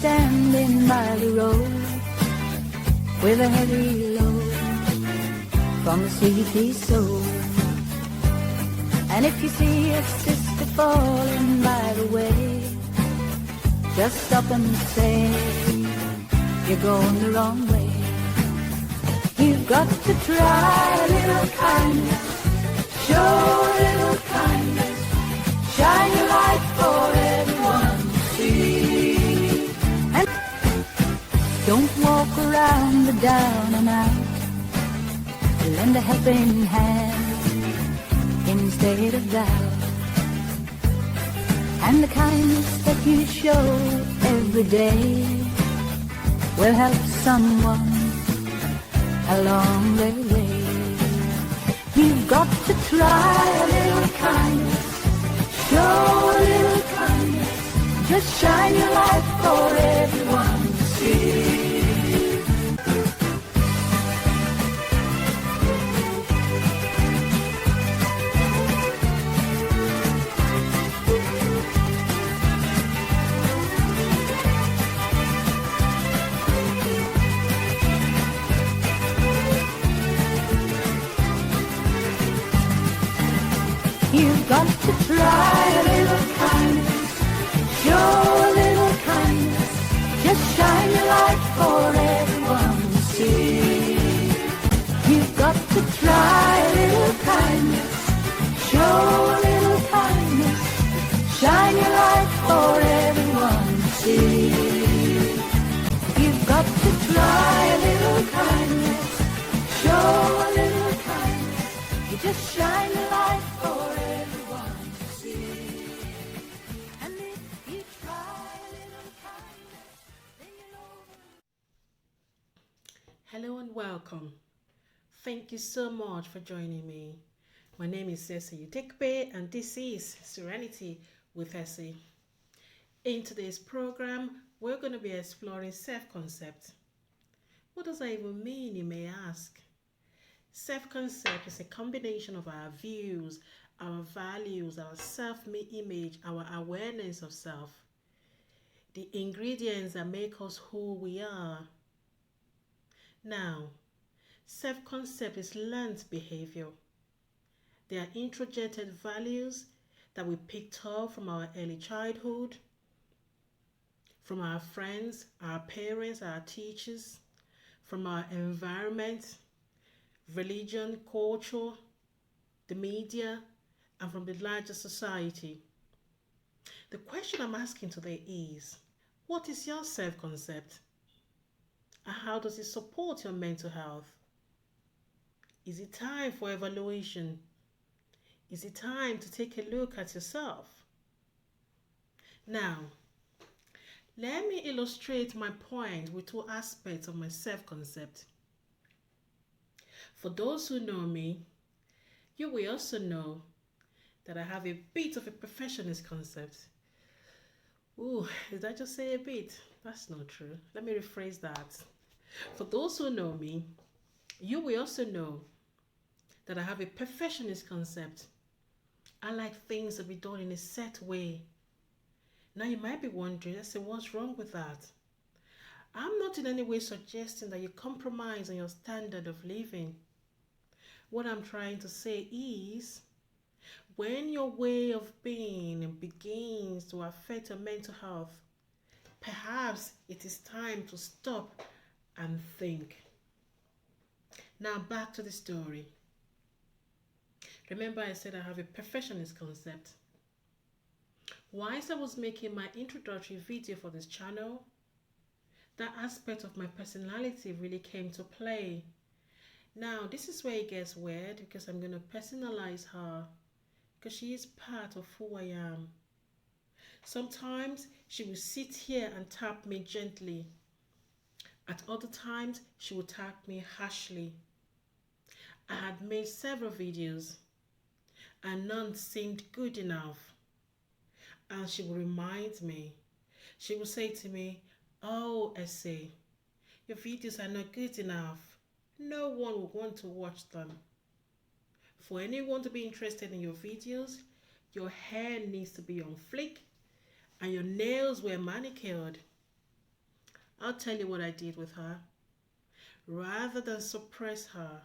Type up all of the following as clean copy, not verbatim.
standing by the road with a heavy load from a sleepy soul. And if you see a sister falling by the way, just stop and say, you're going the wrong way. You've got to try a little kindness, show a little kindness, shine your light for everyone to see. And don't walk around the down and out, lend a helping hand instead of doubt. And the kindness that you show every day will help someone along their way. You've got to try a little kindness, show a little kindness, just shine your light for everyone to see. You've got to try a little kindness, show a little kindness, just shine your light for everyone to see. You've got to try a little kindness, show a little kindness, shine your light for everyone to see. You've got to try a little kindness, show a little kindness, you just shine your light for everyone to see. And if you try a little kindness, then you know. Hello and welcome. Thank you so much for joining me. My name is Essie Utekpe and this is Serenity with Essie. In today's program, we're going to be exploring self-concept. What does that even mean, you may ask? Self-concept is a combination of our views, our values, our self-image, our awareness of self. The ingredients that make us who we are. Now, self-concept is learned behavior. They are introjected values that we picked up from our early childhood, from our friends, our parents, our teachers, from our environment, religion, culture, the media, and from the larger society. The question I'm asking today is, what is your self-concept? And how does it support your mental health? Is it time for evaluation? Is it time to take a look at yourself? Now, let me illustrate my point with two aspects of my self-concept. For those who know me, you will also know that I have a bit of a perfectionist concept. Ooh, did I just say a bit? That's not true. Let me rephrase that. For those who know me, you will also know that I have a perfectionist concept. I like things to be done in a set way. Now you might be wondering, I say, what's wrong with that? I'm not in any way suggesting that you compromise on your standard of living. What I'm trying to say is, when your way of being begins to affect your mental health, perhaps it is time to stop and think. Now back to the story. Remember I said I have a perfectionist concept. Whilst I was making my introductory video for this channel, that aspect of my personality really came to play. Now this is where it gets weird because I'm going to personalize her because she is part of who I am. Sometimes she will sit here and tap me gently. At other times she will tap me harshly. I had made several videos and none seemed good enough. And she will remind me. She will say to me, "Oh, Essie, your videos are not good enough. No one will want to watch them. For anyone to be interested in your videos, your hair needs to be on flick and your nails were manicured. I'll tell you what I did with her. Rather than suppress her,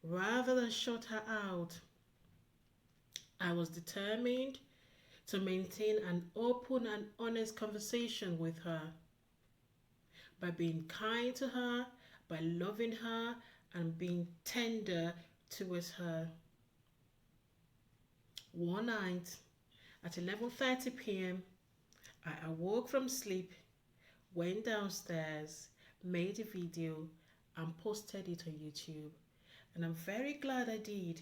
rather than shut her out, I was determined to maintain an open and honest conversation with her by being kind to her, by loving her, and being tender towards her. One night at 11:30 p.m., I awoke from sleep, went downstairs, made a video, and posted it on YouTube. And I'm very glad I did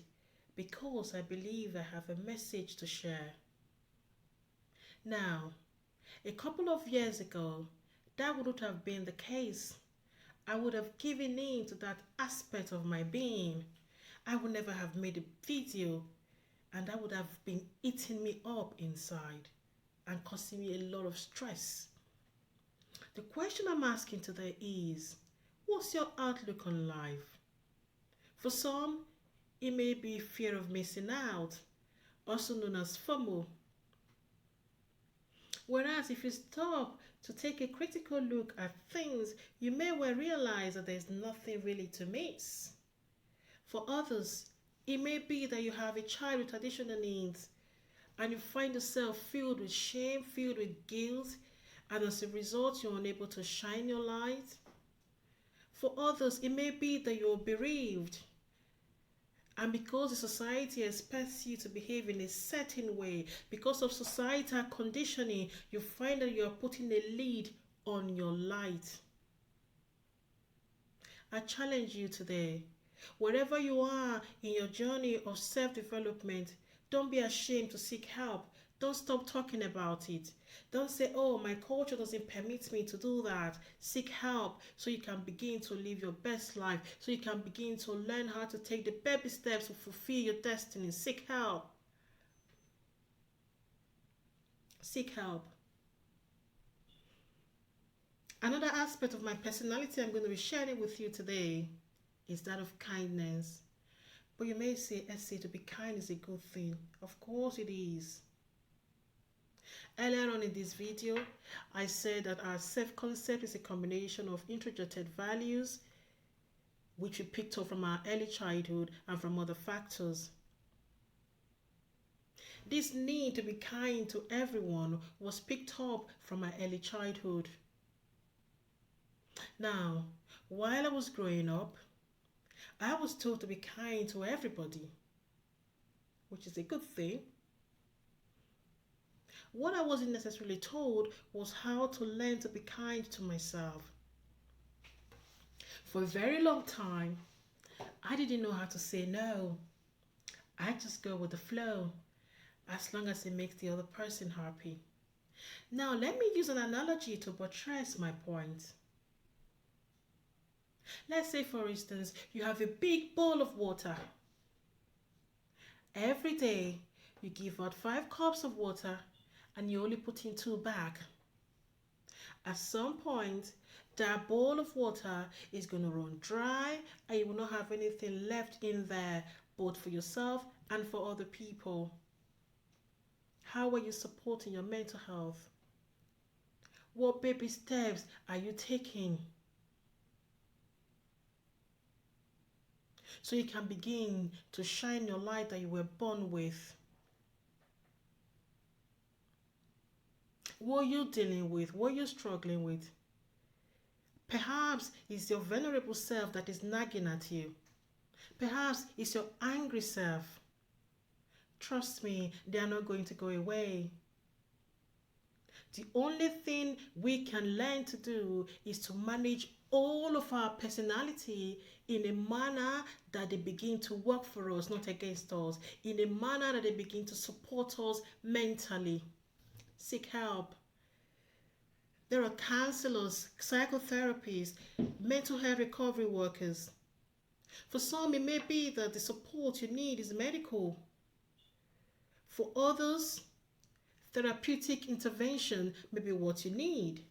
because I believe I have a message to share. Now, a couple of years ago, that wouldn't have been the case. I would have given in to that aspect of my being. I would never have made a video, and that would have been eating me up inside and causing me a lot of stress. The question I'm asking today is, what's your outlook on life? For some, it may be fear of missing out, also known as FOMO. Whereas if you stop to take a critical look at things, you may well realize that there's nothing really to miss. For others, it may be that you have a child with additional needs and you find yourself filled with shame, filled with guilt, and as a result, you're unable to shine your light. For others, it may be that you're bereaved, and because the society expects you to behave in a certain way, because of societal conditioning, you find that you are putting a lid on your light. I challenge you today, wherever you are in your journey of self-development, don't be ashamed to seek help. Don't stop talking about it. Don't say, oh, my culture doesn't permit me to do that. Seek help so you can begin to live your best life, so you can begin to learn how to take the baby steps to fulfill your destiny. Seek help. Seek help. Another aspect of my personality I'm going to be sharing with you today is that of kindness. But you may say, Essie, to be kind is a good thing. Of course it is. Earlier on in this video, I said that our self-concept is a combination of introverted values, which we picked up from our early childhood and from other factors. This need to be kind to everyone was picked up from my early childhood. Now, while I was growing up, I was told to be kind to everybody, which is a good thing. What I wasn't necessarily told was how to learn to be kind to myself. For a very long time, I didn't know how to say no. I just go with the flow, as long as it makes the other person happy. Now, let me use an analogy to buttress my point. Let's say, for instance, you have a big bowl of water. Every day, you give out 5 cups of water and you only put in 2 back. At some point, that bowl of water is going to run dry and you will not have anything left in there, both for yourself and for other people. How are you supporting your mental health? What baby steps are you taking so you can begin to shine your light that you were born with? What are you dealing with? What are you struggling with? Perhaps it's your vulnerable self that is nagging at you. Perhaps it's your angry self. Trust me, they are not going to go away. The only thing we can learn to do is to manage all of our personality in a manner that they begin to work for us, not against us. In a manner that they begin to support us mentally. Seek help. There are counselors, psychotherapists, mental health recovery workers. For some, it may be that the support you need is medical. For others, therapeutic intervention may be what you need.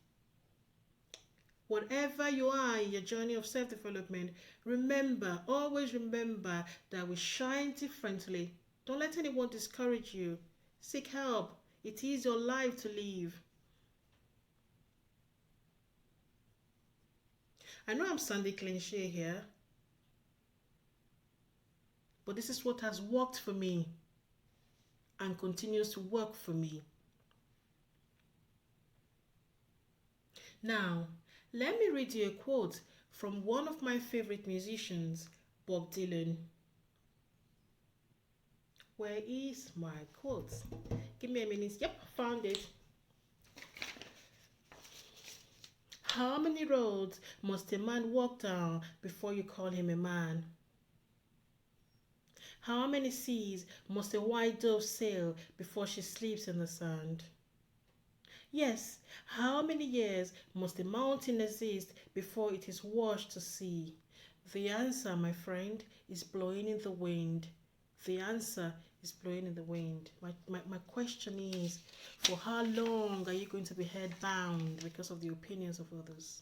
Whatever you are in your journey of self-development, remember, always remember that we shine differently. Don't let anyone discourage you. Seek help. It is your life to live. I know I'm sounding cliche here, but this is what has worked for me and continues to work for me. Now, let me read you a quote from one of my favorite musicians, Bob Dylan. Where is my quote? Give me a minute. Yep, found it. How many roads must a man walk down before you call him a man? How many seas must a white dove sail before she sleeps in the sand? Yes, how many years must a mountain exist before it is washed to sea? The answer, my friend, is blowing in the wind. The answer is blowing in the wind. My question is, for how long are you going to be head bound because of the opinions of others?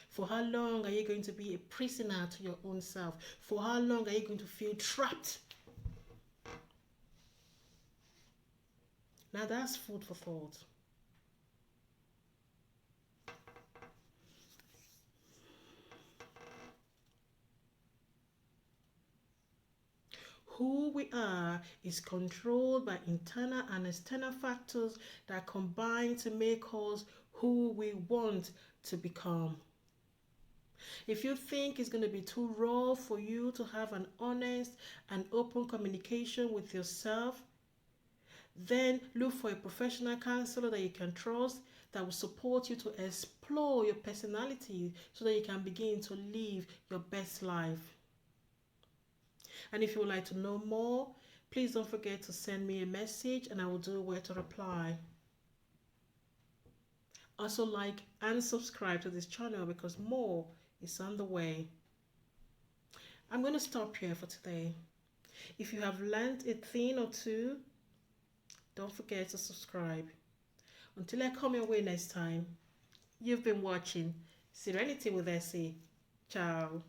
For how long are you going to be a prisoner to your own self? For how long are you going to feel trapped? Now that's food for thought. Who we are is controlled by internal and external factors that combine to make us who we want to become. If you think it's going to be too raw for you to have an honest and open communication with yourself, then look for a professional counselor that you can trust that will support you to explore your personality so that you can begin to live your best life. And if you would like to know more, please don't forget to send me a message and I will do where to reply. Also like and subscribe to this channel because more is on the way. I'm going to stop here for today. If you have learned a thing or two, don't forget to subscribe. Until I come your way next time, you've been watching Serenity with Essie. Ciao.